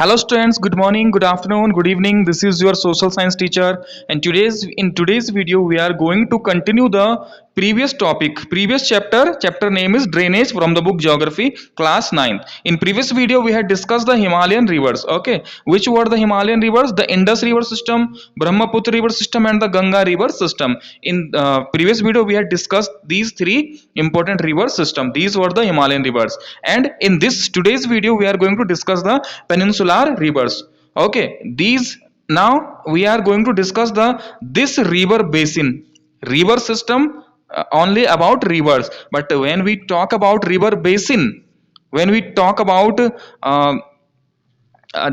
Hello students, good morning, good afternoon, good evening. This is your social science teacher, and in today's video we are going to continue the previous topic, previous chapter. Chapter name is drainage from the book Geography class 9th. In previous video we had discussed the Himalayan rivers. Okay, which were the Himalayan rivers? The Indus river system, Brahmaputra river system and the Ganga river system. In previous video we had discussed these three important river system. These were the Himalayan rivers, and in this today's video we are going to discuss the peninsular rivers. Okay, these now we are going to discuss the this river basin, river system, only about rivers. But when we talk about river basin, when we talk about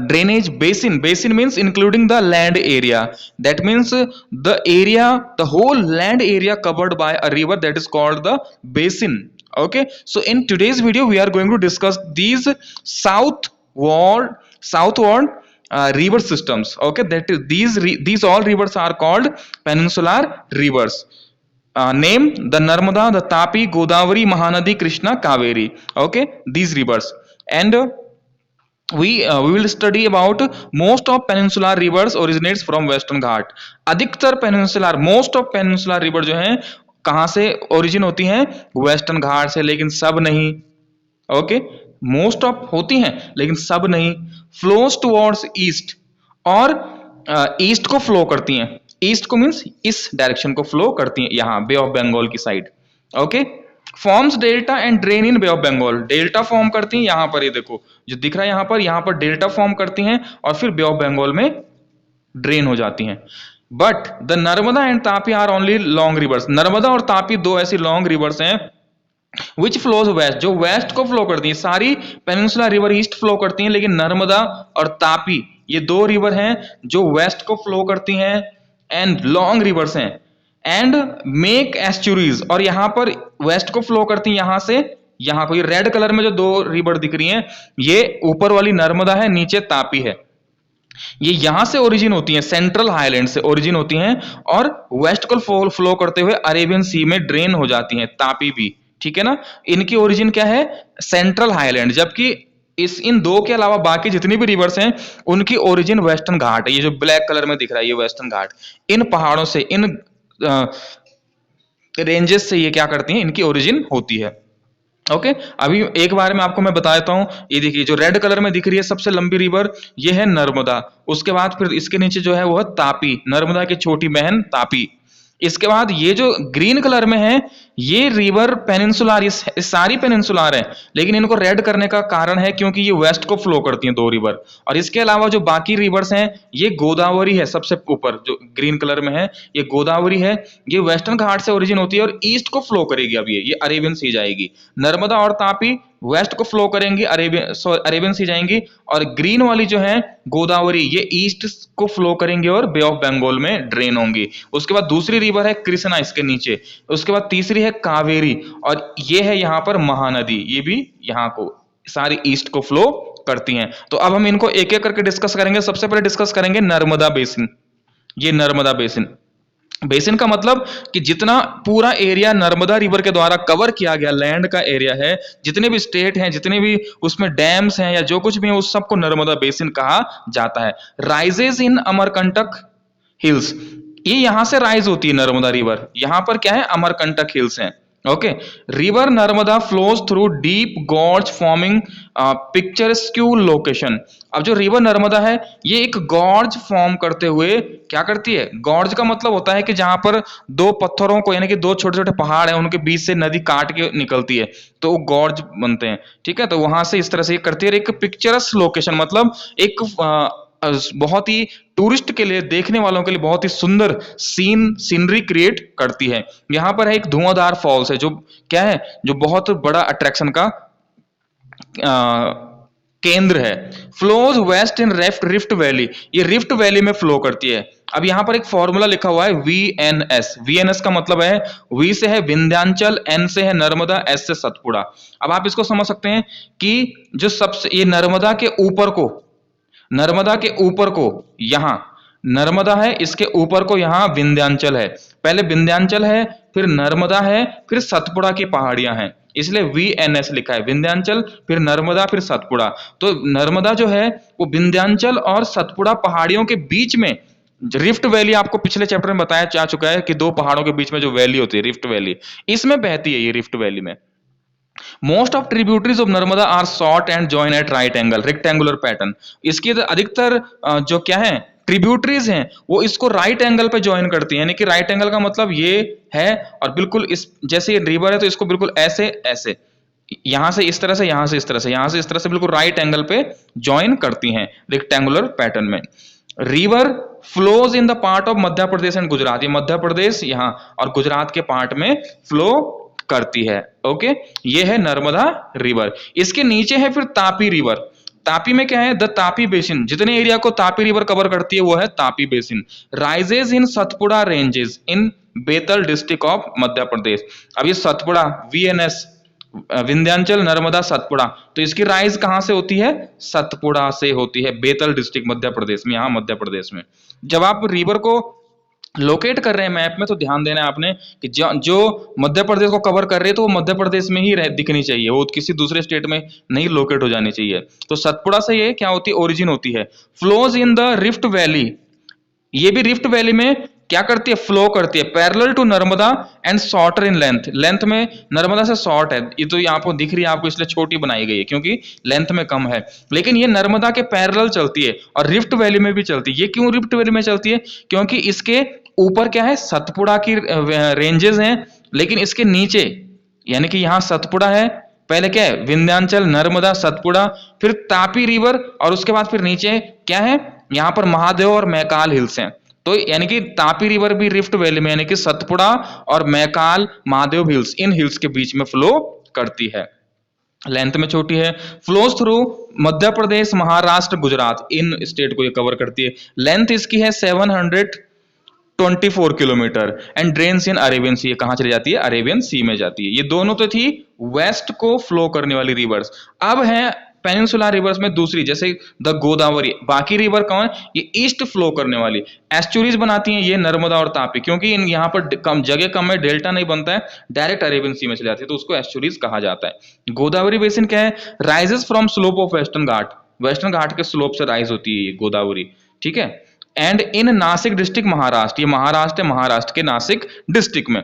drainage basin means including the land area. That means the area, the whole land area covered by a river, that is called the basin. Okay, so in today's video we are going to discuss these southward river systems. Okay, that is these all rivers are called peninsular rivers. Name: the Narmada, the Tapi, Godavari, Mahanadi, Krishna, Kaveri. Okay, these rivers. And we will study about most of peninsular rivers originates from western घाट. अधिकतर peninsular, most of peninsular river जो हैं कहाँ से origin होती हैं? Western घाट से, लेकिन सब नहीं. ओके, मोस्ट ऑफ होती हैं लेकिन सब नहीं. फ्लोज टुवर्ड्स ईस्ट, और ईस्ट को फ्लो करती हैं. ईस्ट को मीन्स इस डायरेक्शन को फ्लो करती हैं, यहाँ बे ऑफ बंगाल की side. Okay, forms delta and drain in Bay of Bengal. Delta form करती हैं यहाँ पर, ये देखो जो दिख रहा है यहाँ पर डेल्टा फॉर्म करती हैं और फिर बे ऑफ बंगाल में ड्रेन हो जाती हैं. But the Narmada and Tapi are only long rivers. Narmada और तापी दो ऐसी लॉन्ग रिवर्स हैं विच फ्लोज वेस्ट, जो वेस्ट को फ्लो करती हैं. सारी पेनिनसुलर रिवर ईस्ट फ्लो करती हैं, लेकिन नर्मदा और तापी ये दो रिवर हैं जो वेस्ट को फ्लो करती हैं एंड लॉन्ग रिवर्स हैं. एंड मेक एस्चुरीज, और यहां पर वेस्ट को फ्लो करती हैं यहां से यहां को. ये रेड कलर में जो दो रिवर दिख रही हैं, ये ऊपर वाली नर्मदा है, नीचे तापी है. ये यहां से ओरिजिन होती हैं, सेंट्रल हाईलैंड से ओरिजिन होती हैं और वेस्ट को फ्लो करते हुए अरेबियन सी में ड्रेन हो जाती हैं. तापी भी, ठीक है ना. इनकी ओरिजिन क्या है? Central highland. जबकि इन दो के अलावा बाकी जितनी भी रिवर्स हैं उनकी ओरिजिन वेस्टर्न घाट है. ये जो ब्लैक कलर में दिख रहा है ये वेस्टर्न घाट. इन पहाड़ों से, इन रेंजेस से ये क्या करती हैं, इनकी ओरिजिन होती है. ओके, अभी एक बार में आपको मैं बता देता हूं. ये देखिए जो रेड कलर में दिख रही है सबसे लंबी रिवर, ये है नर्मदा. उसके बाद फिर इसके नीचे जो है वो है तापी, नर्मदा की छोटी बहन तापी. इसके बाद ये जो ग्रीन कलर में है ये रिवर पेनिनसुलर, ये सारी पेनिनसुलर है, लेकिन इनको रेड करने का कारण है क्योंकि ये वेस्ट को फ्लो करती हैं दो रिवर. और इसके अलावा जो बाकी रिवर्स हैं, ये गोदावरी है सबसे ऊपर जो ग्रीन कलर में है, ये गोदावरी है. ये वेस्टर्न घाट से ओरिजिन होती है और ईस्ट को फ्लो करेगी. अब ये अरेबियन सी जाएगी. नर्मदा और तापी वेस्ट को फ्लो करेंगी, अरेबियन सी जाएंगी. और ग्रीन वाली जो है गोदावरी, ये ईस्ट को फ्लो करेंगे और बे ऑफ बंगाल में ड्रेन होंगी. उसके बाद दूसरी रिवर है कृष्णा इसके नीचे. उसके बाद तीसरी है कावेरी, और ये है यहाँ पर महानदी. ये भी यहाँ को सारी ईस्ट को फ्लो करती हैं. तो अब हम इनको एक एक करके डिस्कस करेंगे. सबसे पहले डिस्कस करेंगे नर्मदा बेसिन. ये नर्मदा बेसिन, बेसिन का मतलब कि जितना पूरा एरिया नर्मदा रिवर के द्वारा कवर किया गया लैंड का एरिया है, जितने भी स्टेट हैं, जितने भी उसमें डैम्स हैं या जो कुछ भी है, उस सबको नर्मदा बेसिन कहा जाता है. राइजेस इन अमरकंटक हिल्स, ये यहां से राइज होती है नर्मदा रिवर. यहां पर क्या है? अमरकंटक हिल्स हैं. Okay, river Narmada flows through deep gorge forming picturesque location. अब जो रिवर नर्मदा है ये एक गॉर्ज फॉर्म करते हुए क्या करती है? गॉर्ज का मतलब होता है कि जहां पर दो पत्थरों को, यानी कि दो छोटे छोटे पहाड़ हैं, उनके बीच से नदी काट के निकलती है तो वो गॉर्ज बनते हैं. ठीक है, तो वहां से इस तरह से करती है. एक पिक्चरस लोकेशन मतलब एक बहुत ही टूरिस्ट के लिए, देखने वालों के लिए बहुत ही सुंदर सीनरी क्रिएट करती है. यहां पर है एक धुआंधार फॉल्स है, जो क्या है? जो बहुत बड़ा अट्रैक्शन का केंद्र है. फ्लोज वेस्ट इन रिफ्ट वैली, ये रिफ्ट वैली में फ्लो करती है. अब यहां पर एक फॉर्मूला लिखा हुआ है VNS. VNS का मतलब है V से है विंध्याचल, N से है नर्मदा, S से सतपुड़ा. अब आप इसको समझ सकते हैं कि जो सबसे ये नर्मदा के ऊपर को यहां नर्मदा है, इसके ऊपर को यहां विंध्याचल है. पहले विंध्याचल है, फिर नर्मदा है, फिर सतपुड़ा की पहाड़ियां हैं. इसलिए VNS लिखा है, विंध्याचल फिर नर्मदा फिर सतपुड़ा। तो नर्मदा जो है वो विंध्याचल और सतपुड़ा पहाड़ियों के बीच में, रिफ्ट वैली आपको पिछले चैप्टर में बताया जा चुका है कि दो पहाड़ों के बीच में जो वैली होती है रिफ्ट वैली, इसमें बहती है ये रिफ्ट वैली में। Most of tributaries of Narmada are short and join at right angle, rectangular pattern. इसकी अधिकतर जो क्या है ट्रिब्यूटरीज हैं वो इसको राइट एंगल पे ज्वाइन करती हैं, यानी कि राइट एंगल का मतलब ये है, और बिल्कुल इस जैसे ये रिवर है तो इसको बिल्कुल ऐसे ऐसे, यहां से इस तरह से, यहां से इस तरह से, यहां से इस तरह से, बिल्कुल राइट एंगल पे ज्वाइन करती हैं रेक्टेंगुलर पैटर्न में। River flows in the part of Madhya Pradesh and Gujarat, ये मध्य प्रदेश यहाँ और गुजरात के पार्ट में फ्लो करती है। ओके, ये है नर्मदा रिवर। इसके नीचे है फिर तापी रिवर। तापी में क्या है, द तापी बेसिन, जितने एरिया को तापी रिवर कवर करती है वो है Tapi basin. Rises in Satpura ranges in Betul district of Madhya Pradesh. अब ये सतपुड़ा VNS, विंध्याचल नर्मदा सतपुड़ा, तो इसकी राइज कहां से होती है, सतपुड़ा से होती है, बेतल डिस्ट्रिक्ट मध्य प्रदेश में, यहां मध्य प्रदेश में। जब आप रिवर को लोकेट कर रहे हैं मैप में तो ध्यान देना है आपने कि जो मध्य प्रदेश को कवर कर रही है तो वो मध्य प्रदेश में ही दिखनी चाहिए, वो किसी दूसरे स्टेट में नहीं लोकेट हो जानी चाहिए। तो सतपुड़ा से ये क्या होती है, ओरिजिन होती है। Flows in the rift valley, ये भी रिफ्ट वैली में क्या करती है, फ्लो करती है, parallel to Narmada and shorter in length, length में नर्मदा से शॉर्ट है, ये तो यहाँ पर दिख रही है आपको इसलिए छोटी बनाई गई है क्योंकि लेंथ में कम है, लेकिन ये नर्मदा के पैरेलल चलती है और रिफ्ट वैली में भी चलती है। ये क्यों रिफ्ट वैली में चलती है, क्योंकि इसके ऊपर क्या है, सतपुड़ा की रेंजेस हैं, लेकिन इसके नीचे यानी कि यहाँ सतपुड़ा है, पहले क्या है, विंध्याचल नर्मदा सतपुड़ा, फिर तापी रिवर, और उसके बाद फिर नीचे क्या है, यहाँ पर महादेव और मैकाल हिल्स हैं। तो यानी कि तापी रिवर भी रिफ्ट वैली में, यानी कि सतपुड़ा और मैकाल महादेव हिल्स, इन हिल्स के बीच में फ्लो करती है, लेंथ में छोटी है। फ्लोज थ्रू मध्य प्रदेश महाराष्ट्र गुजरात, इन स्टेट को ये कवर करती है। लेंथ इसकी है 724 kilometre and drains in Arabian sea, कहां चली जाती है, अरेबियन सी में जाती है। ये दोनों तो थी वेस्ट को फ्लो करने वाली रिवर्स। अब है पेनिनसुला रिवर्स में दूसरी, जैसे द गोदावरी, बाकी रिवर कौन, ये ईस्ट फ्लो करने वाली एस्चुरीज बनाती हैं, ये नर्मदा और तापी, क्योंकि इन यहाँ पर कम जगह कम है, डेल्टा नहीं बनता है, डायरेक्ट अरेबियन सी में चली जाती है, तो उसको एस्चुरीज कहा जाता है। गोदावरी बेसिन क्या है, rises from slope of western Ghat, western Ghat के स्लोप से राइज होती है ये गोदावरी, ठीक है। And in Nashik district Maharashtra, ये महाराष्ट्र है, महाराष्ट्र के नासिक डिस्ट्रिक्ट में।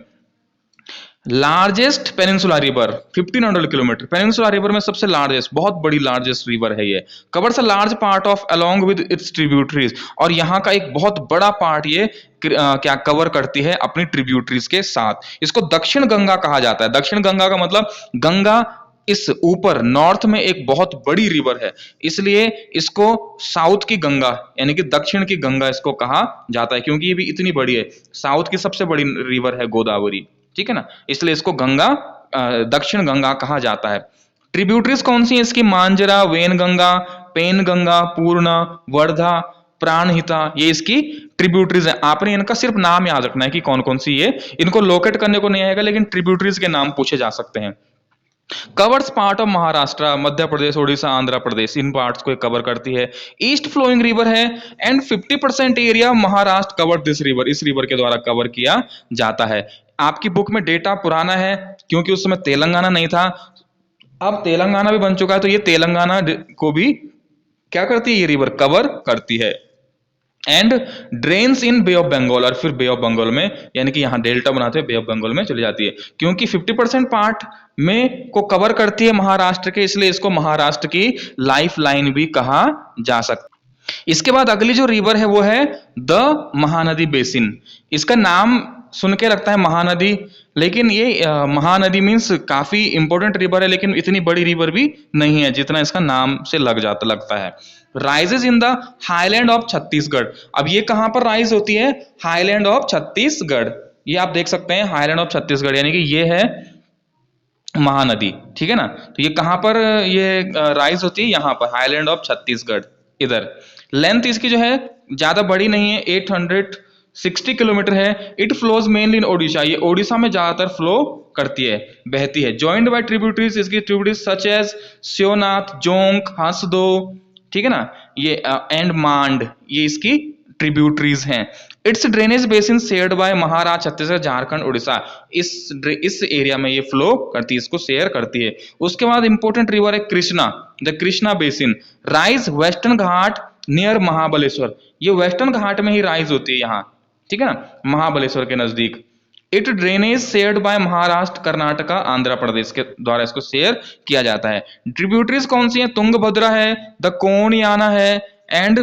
Largest peninsula river 1500 kilometre, peninsula river में सबसे लार्जेस्ट, बहुत बड़ी लार्जेस्ट रिवर है ये। Covers a large part of along with its tributaries, और यहाँ का एक बहुत बड़ा पार्ट ये क्या कवर करती है अपनी ट्रिब्यूटरीज के साथ। इसको दक्षिण गंगा कहा जाता है। दक्षिण गंगा का मतलब गंगा इस ऊपर नॉर्थ में एक बहुत बड़ी रिवर है, इसलिए इसको साउथ की गंगा यानी कि दक्षिण की गंगा इसको कहा जाता है, क्योंकि ये भी इतनी बड़ी है। साउथ की सबसे बड़ी रिवर है गोदावरी, ठीक है ना, इसलिए इसको गंगा दक्षिण गंगा कहा जाता है। ट्रिब्यूटरीज कौन सी है इसकी, मांजरा, वेन गंगा, पेन गंगा, पूर्णा, वर्धा, प्राणहिता, ये इसकी ट्रिब्यूटरीज है। आपने इनका सिर्फ नाम याद रखना है कि कौन कौन सी है, इनको लोकेट करने को नहीं आएगा, लेकिन ट्रिब्यूटरीज के नाम पूछे जा सकते हैं। Covers part of Maharashtra, Madhya Pradesh, Orissa, Andhra Pradesh, in parts को कवर करती है। ईस्ट फ्लोइंग रिवर है and 50% area Maharashtra cover this river, इस रिवर के द्वारा कवर किया जाता है। आपकी बुक में डेटा पुराना है क्योंकि उस समय तेलंगाना नहीं था, अब तेलंगाना भी बन चुका है, तो ये तेलंगाना को भी क्या करती है, ये रिवर कवर करती है। And drains in Bay of Bengal, और फिर बे ऑफ बंगाल में यानी कि यहाँ डेल्टा बनाते हुए बे ऑफ बंगाल में चली जाती है। क्योंकि 50% पार्ट में को कवर करती है महाराष्ट्र के, इसलिए इसको महाराष्ट्र की लाइफ लाइन भी कहा जा सकता है। इसके बाद अगली जो रिवर है वो है द महानदी बेसिन। इसका नाम सुन के लगता है महानदी, लेकिन ये महानदी मीन्स काफी इंपॉर्टेंट रिवर है, लेकिन इतनी बड़ी रिवर भी नहीं है जितना इसका नाम से लगता है। Rises in the highland of Chhattisgarh, अब ये कहां पर राइज होती है, हाईलैंड ऑफ छत्तीसगढ़, ये आप देख सकते हैं हाईलैंड ऑफ छत्तीसगढ़, यानी कि ये है महानदी, ठीक है ना। तो ये कहां पर ये राइज होती है, यहां पर हाईलैंड ऑफ छत्तीसगढ़ इधर। लेंथ इसकी जो है ज्यादा बड़ी नहीं है, 860 किलोमीटर है। It flows mainly in Odisha, ये ओडिशा में ज्यादातर फ्लो करती है, बहती है। जॉइंड बाय ट्रिब्यूटरीज, इसकी tributaries such as Shivnath, Jonk, Hasdeo, ठीक है ना, ये एंड मांड, ये इसकी ट्रिब्यूटरीज हैं। It's drainage basin shared by Maharashtra, Chhattisgarh, Jharkhand, Orissa. इस एरिया में ये फ्लो करती है, इसको शेयर करती है। उसके बाद इंपॉर्टेंट रिवर है Krishna, the Krishna basin rise western Ghat near Mahabaleshwar. ये वेस्टर्न घाट में ही राइज होती है यहाँ, ठीक है ना, महाबलेश्वर के नजदीक। It drainage shared by Maharashtra, Karnataka, Andhra Pradesh के द्वारा इसको शेयर किया जाता है। ट्रिब्यूटरीज कौन सी है? तुंगभद्रा है, द कोणयाना है, एंड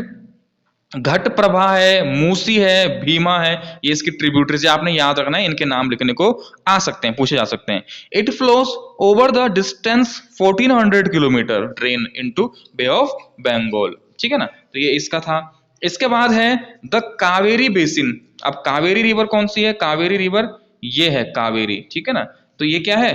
घट प्रभा है, मूसी है, भीमा है। ये इसकी ट्रिब्यूटरीज है, आपने याद रखना है, इनके नाम लिखने को आ सकते हैं, पूछे जा सकते हैं। It flows over the distance 1400 kilometre drain into Bay of Bengal, ठीक है ना। तो ये इसका था। इसके बाद है द कावेरी बेसिन। अब कावेरी रिवर कौन सी है? कावेरी रिवर ये है कावेरी, ठीक है ना। तो ये क्या है?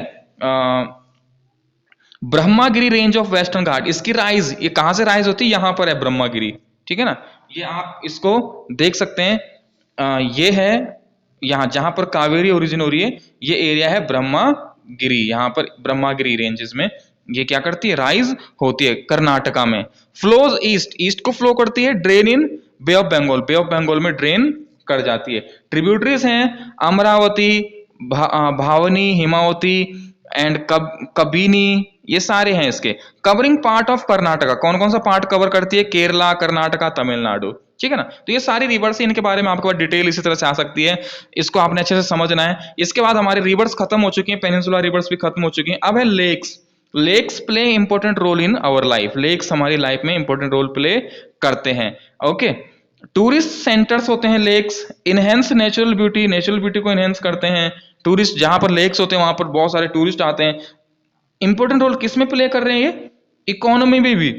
ब्रह्मागिरी रेंज ऑफ वेस्टर्न घाट। इसकी राइज ये कहां से राइज होती है? यहां पर है ब्रह्मागिरी, ठीक है ना। ये आप इसको देख सकते हैं, ये है यहाँ जहां पर कावेरी ओरिजिन हो रही है, ये एरिया है ब्रह्मागिरी। यहाँ पर ब्रह्मागिरी रेंजेस में ये क्या करती है? राइज होती है कर्नाटका में। फ्लोज ईस्ट, ईस्ट को फ्लो करती है, drain in Bay of Bengal, Bay of Bengal में ड्रेन कर जाती है। ट्रिब्यूटरीज हैं अमरावती, भावनी, हिमावती एंड कबिनी, ये सारे हैं इसके। कवरिंग पार्ट ऑफ कर्नाटका, कौन कौन सा पार्ट कवर करती है? केरला, कर्नाटका, तमिलनाडु, ठीक है ना। तो ये सारी रिवर्स, इनके बारे में आपके पास डिटेल इसी तरह से आ सकती है, इसको आपने अच्छे से समझना है। इसके बाद हमारे रिवर्स खत्म हो चुकी हैं, पेनिनसुला रिवर्स भी खत्म हो चुकी हैं। अब है lakes. Lakes play important role in our life. Lakes हमारी लाइफ में इंपॉर्टेंट रोल प्ले करते हैं। ओके, टूरिस्ट सेंटर्स होते हैं lakes. Enhance natural beauty, natural beauty को इनहेंस करते हैं। टूरिस्ट जहां पर लेक्स होते हैं वहां पर बहुत सारे टूरिस्ट आते हैं। इंपॉर्टेंट रोल किस में प्ले कर रहे हैं ये? इकोनॉमी में भी।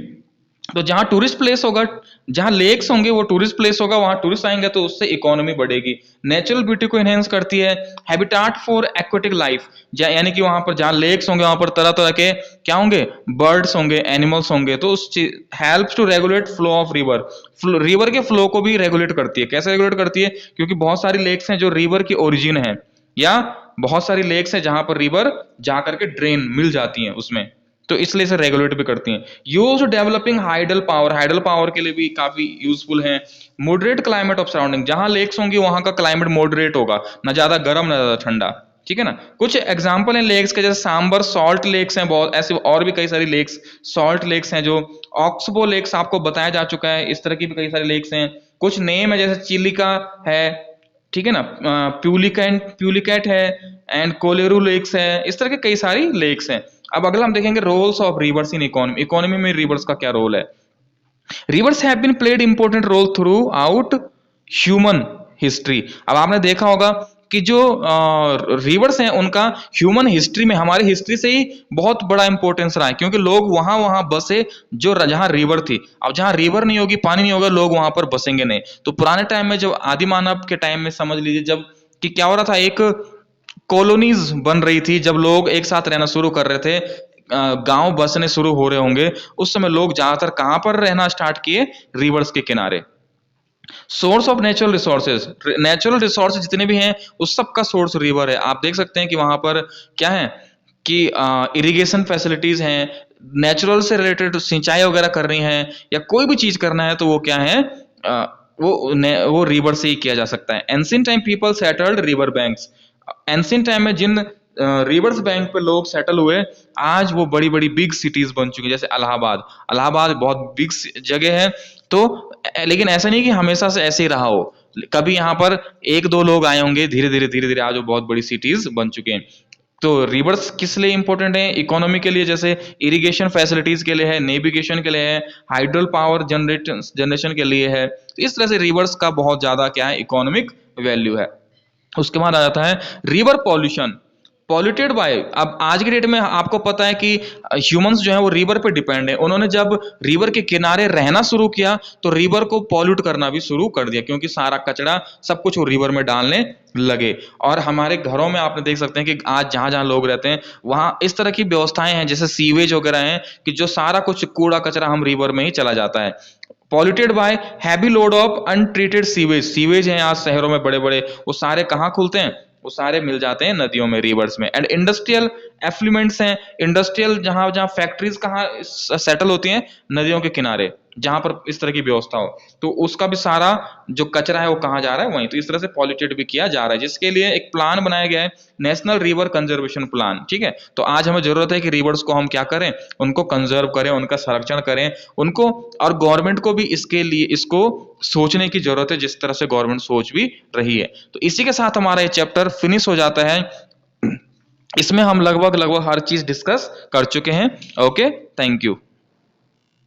तो जहां टूरिस्ट प्लेस होगा, जहां लेक्स होंगे वो टूरिस्ट प्लेस होगा, वहां टूरिस्ट आएंगे तो उससे इकोनॉमी बढ़ेगी। नेचुरल ब्यूटी को एनहेंस करती है। हैबिटाट फॉर एक्वेटिक लाइफ, यानी कि वहां पर जहां लेक्स होंगे वहां पर तरह तरह के क्या होंगे? बर्ड्स होंगे, एनिमल्स होंगे। तो उस helps to regulate flow of river. River के फ्लो को भी रेगुलेट करती है। कैसे रेगुलेट करती है? क्योंकि बहुत सारी लेक्स हैं जो रिवर की ओरिजिन है, या बहुत सारी लेक्स हैं जहां पर रिवर जाकर के ड्रेन मिल जाती हैं उसमें, तो इसलिए इसे रेगुलेट भी करती हैं। Use developing hydel power, hydel power के लिए भी काफी यूजफुल है। मॉडरेट क्लाइमेट ऑफ सराउंडिंग, जहां लेक्स होंगी वहां का क्लाइमेट मॉडरेट होगा, ना ज्यादा गर्म ना ज्यादा ठंडा, ठीक है ना। कुछ एग्जांपल हैं लेक्स के, जैसे सांबर सॉल्ट लेक्स हैं, बहुत ऐसे और भी कई सारी लेक्स सॉल्ट लेक्स हैं। जो ऑक्सबो लेक्स आपको बताया जा चुका है, इस तरह की भी कई सारी लेक्स हैं। कुछ नेम है, जैसे चिलिका है, ठीक है ना, प्यूलिकेट है, एंड कोलेरू लेक्स है। इस तरह के कई सारी लेक्स हैं। अब अगला हम देखेंगे roles of rivers in economy. Economy में रिवर्स का क्या रोल है? Rivers have been played important role throughout human history. अब आपने देखा होगा कि जो रिवर्स हैं उनका ह्यूमन हिस्ट्री में, हमारी हिस्ट्री से ही बहुत बड़ा इंपॉर्टेंस रहा है, क्योंकि लोग वहां वहां बसे जो जहां रिवर थी। अब जहां रिवर नहीं होगी, पानी नहीं होगा, लोग वहां पर बसेंगे नहीं। तो पुराने टाइम में, जब आदि मानव के टाइम में समझ लीजिए, जब कि क्या हो रहा था, एक कॉलोनीज बन रही थी, जब लोग एक साथ रहना शुरू कर रहे थे, गांव बसने शुरू हो रहे होंगे, उस समय लोग ज्यादातर कहां पर रहना स्टार्ट किए? रिवर्स के किनारे। Source of natural resources, natural resources जितने भी हैं उस सब का सोर्स रिवर है। आप देख सकते हैं कि वहां पर क्या है कि इरिगेशन फैसिलिटीज हैं, नेचुरल से रिलेटेड सिंचाई वगैरह कर रही हैं, या कोई भी चीज करना है तो वो क्या है, वो रिवर से ही किया जा सकता है। Ancient time people settled river banks. Ancient time में जिन रिवर्स बैंक पे लोग सेटल हुए, आज वो बड़ी बड़ी बिग सिटीज बन चुकी है, जैसे इलाहाबाद। इलाहाबाद बहुत बिग जगह है। तो लेकिन ऐसा नहीं कि हमेशा से ऐसे ही रहा हो, कभी यहाँ पर एक दो लोग आए होंगे, धीरे धीरे आज वो बहुत बड़ी सिटीज बन चुके हैं। तो रिवर्स किस लिए इंपॉर्टेंट है? इकोनॉमी के लिए, जैसे इरिगेशन फैसिलिटीज के लिए है, नेविगेशन के लिए है, हाइड्रल पावर जनरेशन के लिए है। तो इस तरह से रिवर्स का बहुत ज्यादा क्या है, इकोनॉमिक वैल्यू है। उसके बाद आ जाता है रिवर पॉल्यूशन। पॉल्यूटेड बाय, अब आज की डेट में आपको पता है कि ह्यूमंस जो है वो रिवर पे डिपेंड है। उन्होंने जब रिवर के किनारे रहना शुरू किया तो रिवर को पॉल्यूट करना भी शुरू कर दिया, क्योंकि सारा कचरा सब कुछ वो रिवर में डालने लगे। और हमारे घरों में आपने देख सकते हैं कि आज जहां जहां लोग रहते हैं वहां इस तरह की व्यवस्थाएं हैं, जैसे सीवेज वगैरह हैं, कि जो सारा कुछ कूड़ा कचरा हम रिवर में ही चला जाता है। Polluted bye heavy load of untreated sewage. Sewage हैं आज शहरों में बड़े बड़े, वो सारे कहाँ खुलते हैं? वो सारे मिल जाते हैं नदियों में, रिवर्स में। एंड इंडस्ट्रियल एफ्लुएंट्स हैं, इंडस्ट्रियल जहां जहां फैक्ट्रीज कहाँ सेटल होती हैं? नदियों के किनारे। जहां पर इस तरह की व्यवस्था हो, तो उसका भी सारा जो कचरा है वो कहाँ जा रहा है, वहीं। तो इस तरह से पॉल्यूटेड भी किया जा रहा है, जिसके लिए एक प्लान बनाया गया है, नेशनल रिवर कंजर्वेशन प्लान, ठीक है। तो आज हमें जरूरत है कि रिवर्स को हम क्या करें, उनको कंजर्व करें, उनका संरक्षण करें, उनको, और गवर्नमेंट को भी इसके लिए इसको सोचने की जरूरत है, जिस तरह से गवर्नमेंट सोच भी रही है। तो इसी के साथ हमारा ये चैप्टर फिनिश हो जाता है। इसमें हम लगभग लगभग हर चीज डिस्कस कर चुके हैं। Okay, thank you.